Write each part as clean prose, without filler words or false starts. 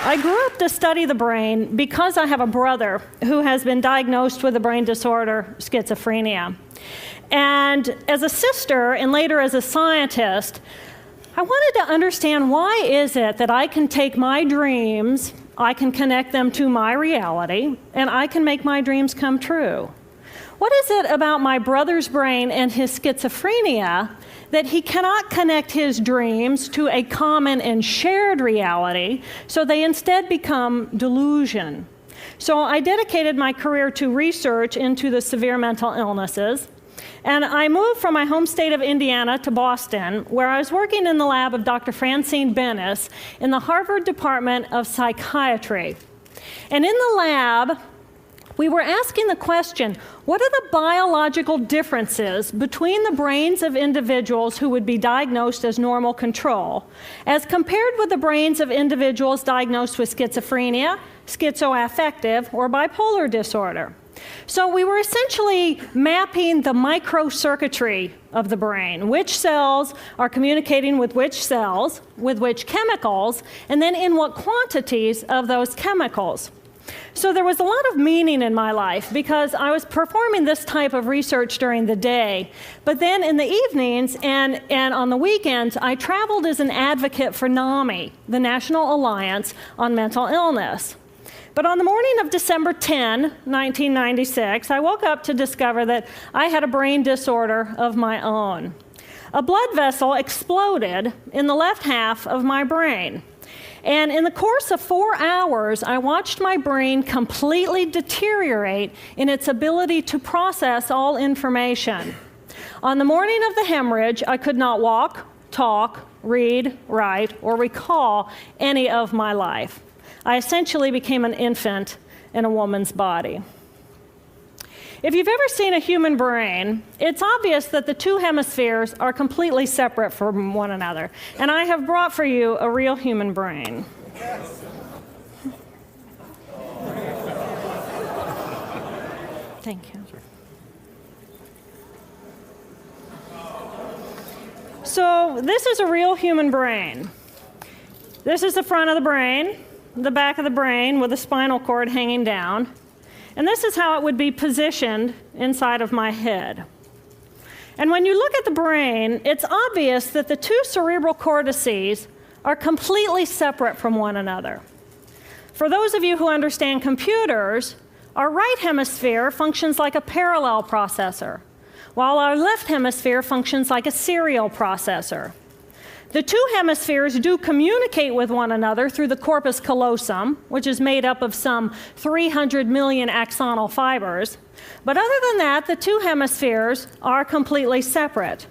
I grew up to study the brain because I have a brother who has been diagnosed with the brain disorder schizophrenia. And as a sister and later as a scientist, I wanted to understand why is it that I can take my dreams, I can connect them to my reality, and I can make my dreams come true. What is it about my brother's brain and his schizophrenia that he cannot connect his dreams to a common and shared reality, so they instead become delusion? So I dedicated my career to research into the severe mental illnesses, and I moved from my home state of Indiana to Boston, where I was working in the lab of Dr. Francine Bennis in the Harvard Department of Psychiatry. And in the lab, we were asking the question, what are the biological differences between the brains of individuals who would be diagnosed as normal control as compared with the brains of individuals diagnosed with schizophrenia, schizoaffective, or bipolar disorder? So we were essentially mapping the microcircuitry of the brain, which cells are communicating with which cells, with which chemicals, and then in what quantities of those chemicals. So there was a lot of meaning in my life because I was performing this type of research during the day. But then in the evenings and on the weekends, I traveled as an advocate for NAMI, the National Alliance on Mental Illness. But on the morning of December 10, 1996, I woke up to discover that I had a brain disorder of my own. A blood vessel exploded in the left half of my brain. And in the course of 4 hours, I watched my brain completely deteriorate in its ability to process all information. On the morning of the hemorrhage, I could not walk, talk, read, write, or recall any of my life. I essentially became an infant in a woman's body. If you've ever seen a human brain, it's obvious that the two hemispheres are completely separate from one another. And I have brought for you a real human brain. Thank you. So this is a real human brain. This is the front of the brain, the back of the brain with the spinal cord hanging down. And this is how it would be positioned inside of my head. And when you look at the brain, it's obvious that the two cerebral cortices are completely separate from one another. For those of you who understand computers, our right hemisphere functions like a parallel processor, while our left hemisphere functions like a serial processor. The two hemispheres do communicate with one another through the corpus callosum, which is made up of some 300 million axonal fibers. But other than that, the two hemispheres are completely separate.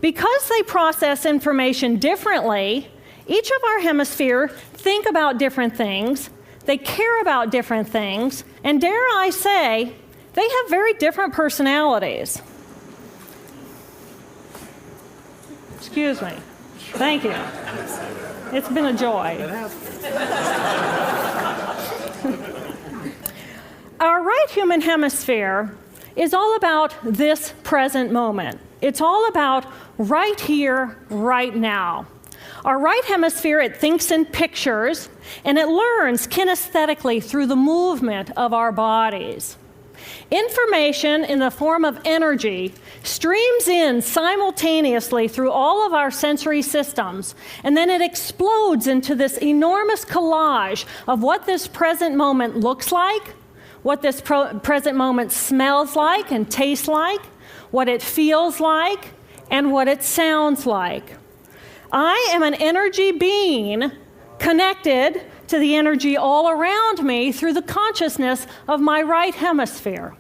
Because they process information differently, each of our hemispheres think about different things, they care about different things, and dare I say, they have very different personalities. Excuse me. Thank you. It's been a joy. Our right human hemisphere is all about this present moment. It's all about right here, right now. Our right hemisphere, it thinks in pictures, and it learns kinesthetically through the movement of our bodies. Information in the form of energy streams in simultaneously through all of our sensory systems, and then it explodes into this enormous collage of what this present moment looks like, what this present moment smells like and tastes like, what it feels like, and what it sounds like. I am an energy being connected to the energy all around me through the consciousness of my right hemisphere.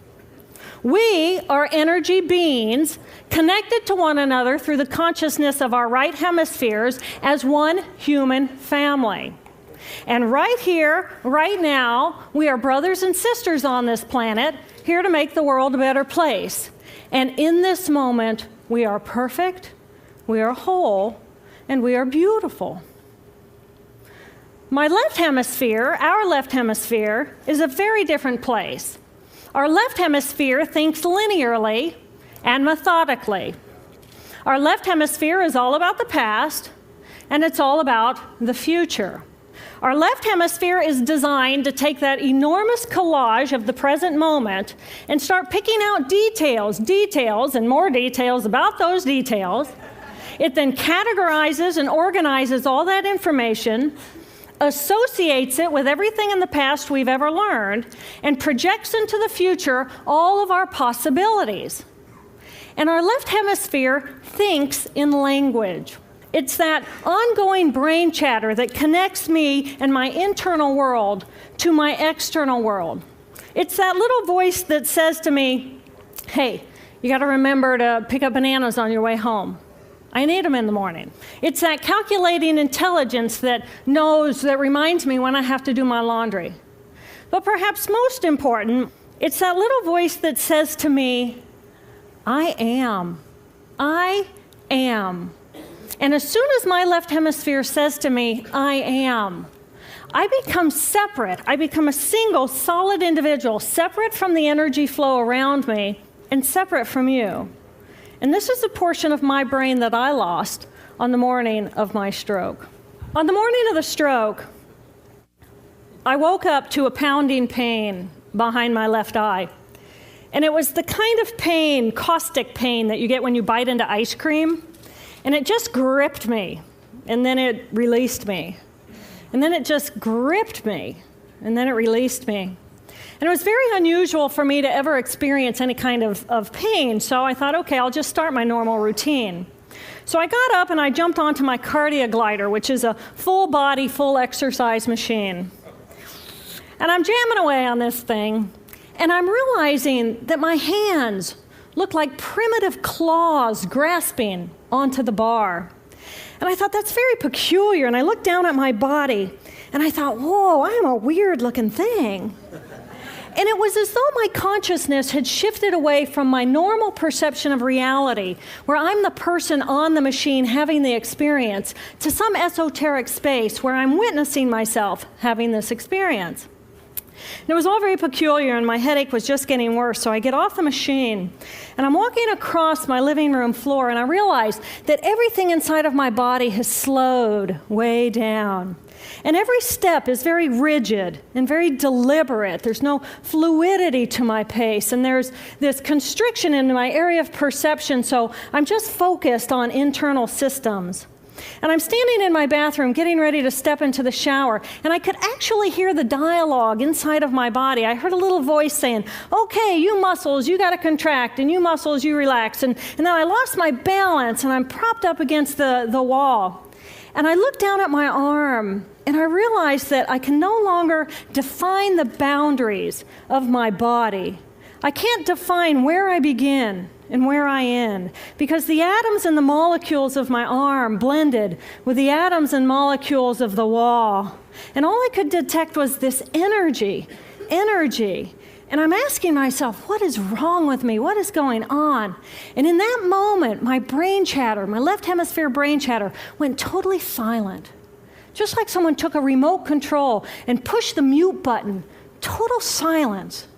We are energy beings connected to one another through the consciousness of our right hemispheres as one human family. And right here, right now, we are brothers and sisters on this planet, here to make the world a better place. And in this moment, we are perfect, we are whole, and we are beautiful. My left hemisphere, our left hemisphere, is a very different place. Our left hemisphere thinks linearly and methodically. Our left hemisphere is all about the past, and it's all about the future. Our left hemisphere is designed to take that enormous collage of the present moment and start picking out details, and more details about those details. It then categorizes and organizes all that information, associates it with everything in the past we've ever learned, and projects into the future all of our possibilities. And our left hemisphere thinks in language. It's that ongoing brain chatter that connects me and my internal world to my external world. It's that little voice that says to me, hey, you got to remember to pick up bananas on your way home. I need them in the morning. It's that calculating intelligence that reminds me when I have to do my laundry. But perhaps most important, it's that little voice that says to me, I am. I am. And as soon as my left hemisphere says to me, I am, I become separate. I become a single, solid individual, separate from the energy flow around me and separate from you. And this is the portion of my brain that I lost on the morning of my stroke. On the morning of the stroke, I woke up to a pounding pain behind my left eye. And it was the kind of pain, caustic pain, that you get when you bite into ice cream. And it just gripped me, and then it released me. And then it just gripped me, and then it released me. And it was very unusual for me to ever experience any kind of pain, so I thought, okay, I'll just start my normal routine. So I got up and I jumped onto my cardio glider, which is a full body, full exercise machine. And I'm jamming away on this thing, and I'm realizing that my hands look like primitive claws grasping onto the bar. And I thought, that's very peculiar. And I looked down at my body, and I thought, whoa, I'm a weird-looking thing. And it was as though my consciousness had shifted away from my normal perception of reality, where I'm the person on the machine having the experience, to some esoteric space where I'm witnessing myself having this experience. And it was all very peculiar, and my headache was just getting worse. So I get off the machine, and I'm walking across my living room floor, and I realize that everything inside of my body has slowed way down. And every step is very rigid and very deliberate. There's no fluidity to my pace, and there's this constriction in my area of perception, so I'm just focused on internal systems. And I'm standing in my bathroom getting ready to step into the shower, and I could actually hear the dialogue inside of my body. I heard a little voice saying, okay, you muscles, you got to contract, and you muscles, you relax. And then I lost my balance, and I'm propped up against the wall. And I looked down at my arm, and I realized that I can no longer define the boundaries of my body. I can't define where I begin and where I end, because the atoms and the molecules of my arm blended with the atoms and molecules of the wall. And all I could detect was this energy. And I'm asking myself, what is wrong with me? What is going on? And in that moment, my brain chatter, my left hemisphere brain chatter, went totally silent. Just like someone took a remote control and pushed the mute button. Total silence.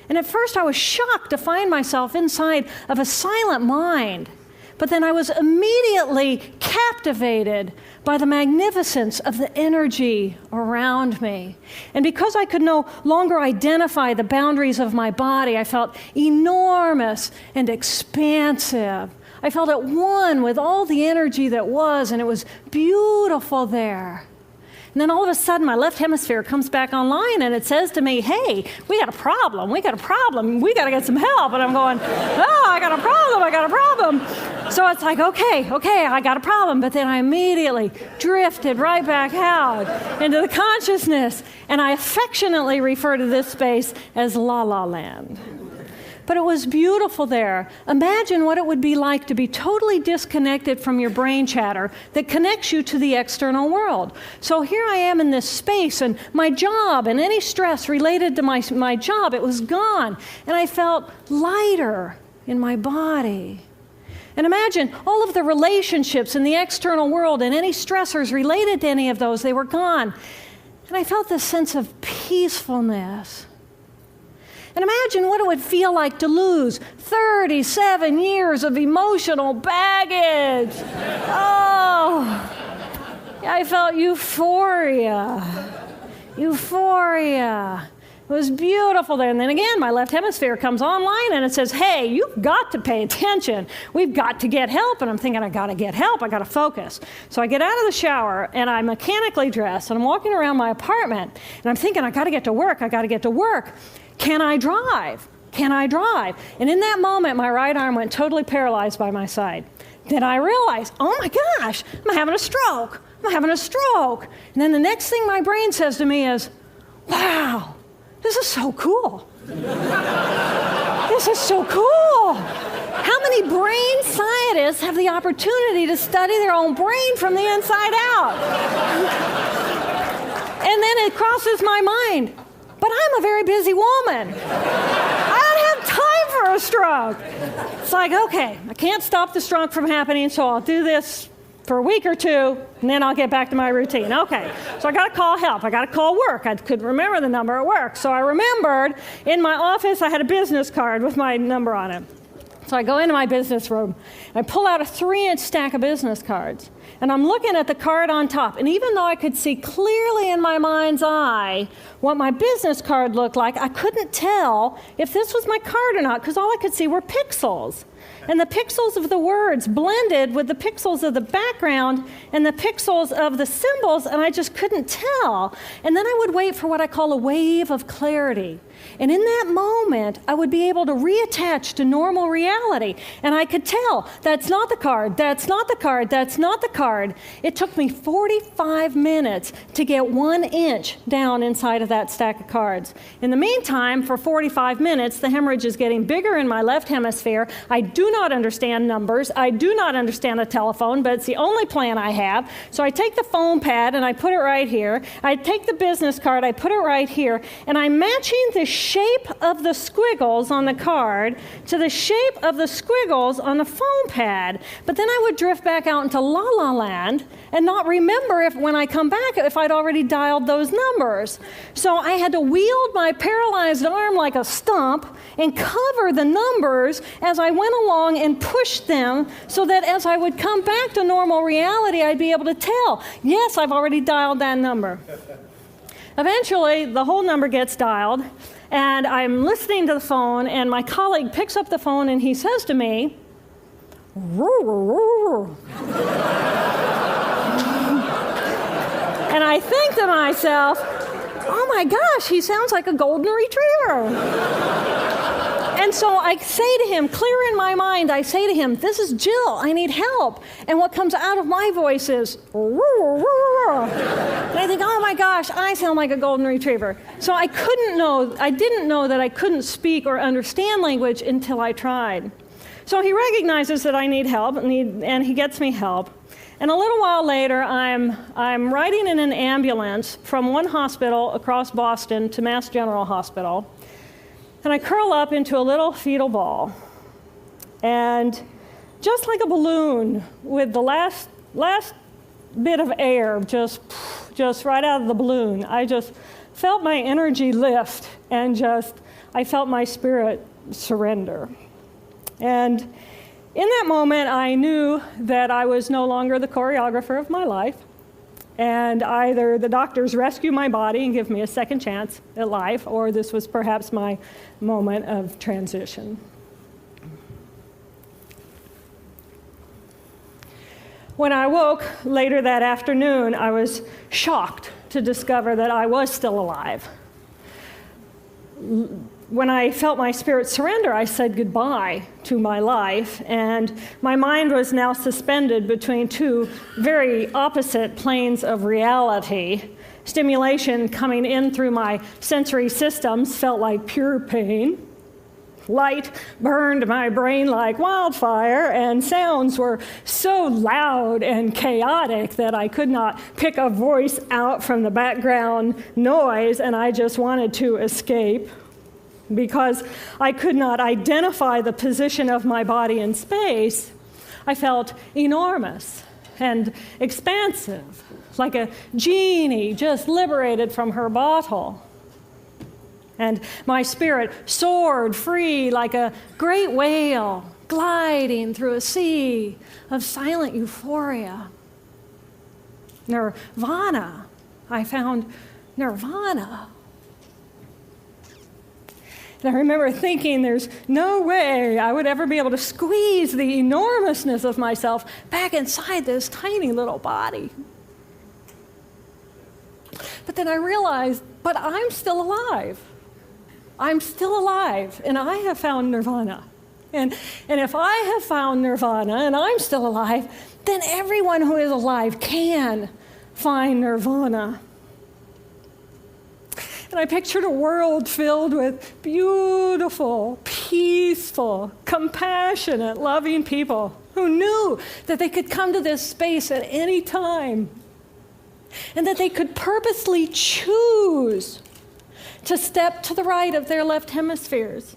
And at first I was shocked to find myself inside of a silent mind. But then I was immediately captivated by the magnificence of the energy around me. And because I could no longer identify the boundaries of my body, I felt enormous and expansive. I felt at one with all the energy that was, and it was beautiful there. And then all of a sudden, my left hemisphere comes back online, and it says to me, hey, we got a problem, we got to get some help. And I'm going, oh, I got a problem. So it's like, okay, I got a problem. But then I immediately drifted right back out into the consciousness, and I affectionately refer to this space as La La Land. But it was beautiful there. Imagine what it would be like to be totally disconnected from your brain chatter that connects you to the external world. So here I am in this space, and my job and any stress related to my job, it was gone. And I felt lighter in my body. And imagine all of the relationships in the external world and any stressors related to any of those, they were gone. And I felt this sense of peacefulness. And imagine what it would feel like to lose 37 years of emotional baggage. Oh, I felt euphoria. Euphoria. It was beautiful there. And then again, my left hemisphere comes online and it says, hey, you've got to pay attention. We've got to get help. And I'm thinking, I got to get help. I got to focus. So I get out of the shower and I mechanically dress and I'm walking around my apartment and I'm thinking, I got to get to work. I got to get to work. Can I drive? Can I drive? And in that moment, my right arm went totally paralyzed by my side. Then I realized, oh my gosh, I'm having a stroke. I'm having a stroke. And then the next thing my brain says to me is, wow, this is so cool. This is so cool. How many brain scientists have the opportunity to study their own brain from the inside out? And then it crosses my mind, but I'm a very busy woman. I don't have time for a stroke. It's like, okay, I can't stop the stroke from happening, so I'll do this for a week or two, and then I'll get back to my routine. Okay, so I got to call help. I got to call work. I couldn't remember the number at work. So I remembered in my office I had a business card with my number on it. So I go into my business room. I pull out a 3-inch stack of business cards. And I'm looking at the card on top. And even though I could see clearly in my mind's eye what my business card looked like, I couldn't tell if this was my card or not because all I could see were pixels. And the pixels of the words blended with the pixels of the background and the pixels of the symbols, and I just couldn't tell. And then I would wait for what I call a wave of clarity. And in that moment, I would be able to reattach to normal reality. And I could tell, that's not the card, that's not the card, that's not the card. It took me 45 minutes to get 1 inch down inside of that stack of cards. In the meantime, for 45 minutes, the hemorrhage is getting bigger in my left hemisphere. I do not understand numbers. I do not understand a telephone, but it's the only plan I have. So I take the phone pad and I put it right here. I take the business card, I put it right here, and I'm matching the shape of the squiggles on the card to the shape of the squiggles on the phone pad. But then I would drift back out into la la land and not remember if when I come back if I'd already dialed those numbers. So I had to wield my paralyzed arm like a stump and cover the numbers as I went along and push them so that as I would come back to normal reality, I'd be able to tell, yes, I've already dialed that number. Eventually, the whole number gets dialed, and I'm listening to the phone, and my colleague picks up the phone, and he says to me, and I think to myself, oh my gosh, he sounds like a golden retriever. And so I say to him, clear in my mind, I say to him, this is Jill, I need help. And what comes out of my voice is, and I think, oh my gosh, I sound like a golden retriever. So I didn't know that I couldn't speak or understand language until I tried. So he recognizes that I need help, and he gets me help. And a little while later, I'm riding in an ambulance from one hospital across Boston to Mass General Hospital. And I curl up into a little fetal ball. And just like a balloon with the last bit of air just right out of the balloon, I just felt my energy lift and I felt my spirit surrender. And in that moment, I knew that I was no longer the choreographer of my life. And either the doctors rescue my body and give me a second chance at life, or this was perhaps my moment of transition. When I woke later that afternoon, I was shocked to discover that I was still alive. When I felt my spirit surrender, I said goodbye to my life, and my mind was now suspended between two very opposite planes of reality. Stimulation coming in through my sensory systems felt like pure pain. Light burned my brain like wildfire, and sounds were so loud and chaotic that I could not pick a voice out from the background noise, and I just wanted to escape. Because I could not identify the position of my body in space, I felt enormous and expansive, like a genie just liberated from her bottle. And my spirit soared free like a great whale gliding through a sea of silent euphoria. Nirvana. I found nirvana. And I remember thinking there's no way I would ever be able to squeeze the enormousness of myself back inside this tiny little body. But then I realized, but I'm still alive. I'm still alive, and I have found nirvana. And if I have found nirvana and I'm still alive, then everyone who is alive can find nirvana. And I pictured a world filled with beautiful, peaceful, compassionate, loving people who knew that they could come to this space at any time and that they could purposely choose to step to the right of their left hemispheres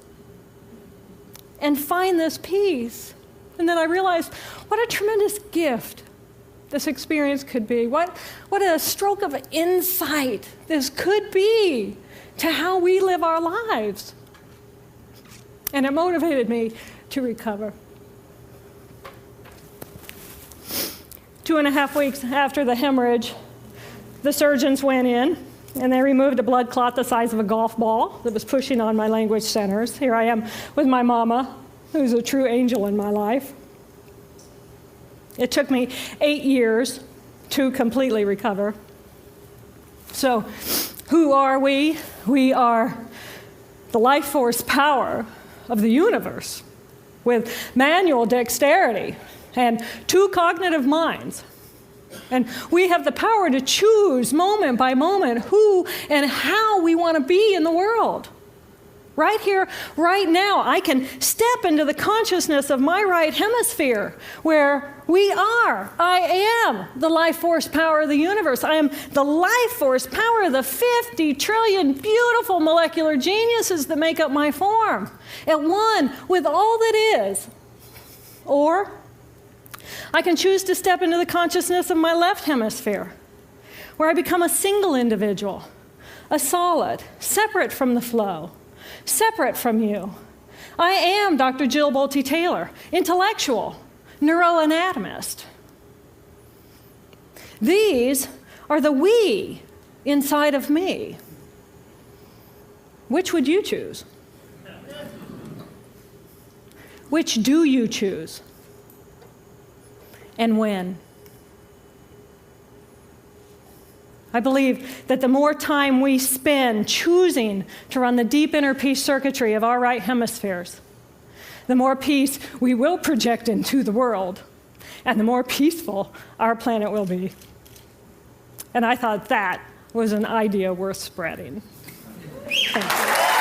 and find this peace. And then I realized what a tremendous gift this experience could be. What a stroke of insight this could be to how we live our lives. And it motivated me to recover. 2.5 weeks after the hemorrhage, the surgeons went in and they removed a blood clot the size of a golf ball that was pushing on my language centers. Here I am with my mama, who's a true angel in my life. It took me 8 years to completely recover. So, who are we? We are the life force power of the universe with manual dexterity and 2 cognitive minds. And we have the power to choose moment by moment who and how we want to be in the world. Right here, right now, I can step into the consciousness of my right hemisphere where I am the life force power of the universe. I am the life force power of the 50 trillion beautiful molecular geniuses that make up my form, at one with all that is. Or I can choose to step into the consciousness of my left hemisphere, where I become a single individual, a solid, separate from the flow, separate from you. I am Dr. Jill Bolte Taylor, intellectual, neuroanatomist. These are the we inside of me. Which would you choose? Which do you choose? And when? I believe that the more time we spend choosing to run the deep inner peace circuitry of our right hemispheres, the more peace we will project into the world, and the more peaceful our planet will be. And I thought that was an idea worth spreading. Thank you.